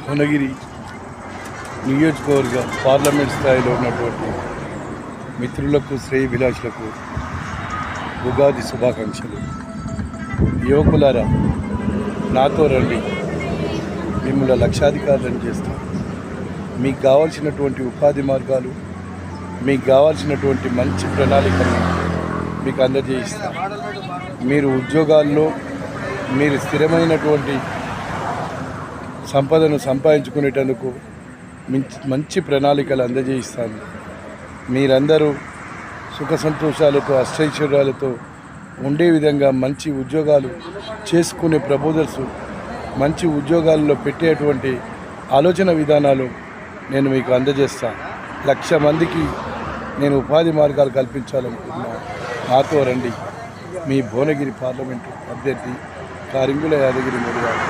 భువనగిరి నియోజకవర్గ పార్లమెంట్ స్థాయిలో ఉన్నటువంటి మిత్రులకు శ్రేయభిలాషులకు ఉగాది శుభాకాంక్షలు. యువకులారా, నాతో రండి, మిమ్మల్ని లక్షాధికారులను చేస్తాం. మీకు కావాల్సినటువంటి ఉపాధి మార్గాలు, మీకు కావాల్సినటువంటి మంచి ప్రణాళికలను మీకు అందజేయిస్తాం. మీరు ఉద్యోగాల్లో మీరు స్థిరమైనటువంటి సంపదను సంపాదించుకునేటందుకు మంచి ప్రణాళికలు అందజేయిస్తాను. మీరందరూ సుఖ సంతోషాలతో అష్టైశ్వర్యాలతో ఉండే విధంగా మంచి ఉద్యోగాలు చేసుకునే ప్రపోజల్స్, మంచి ఉద్యోగాల్లో పెట్టేటువంటి ఆలోచన విధానాలు నేను మీకు అందజేస్తాను. 1,00,000 మందికి నేను ఉపాధి మార్గాలు కల్పించాలనుకుంటున్నాను. నాతో రండి. మీ భువనగిరి పార్లమెంటు అభ్యర్థి కారింగుల యాదగిరి మూడు గారు.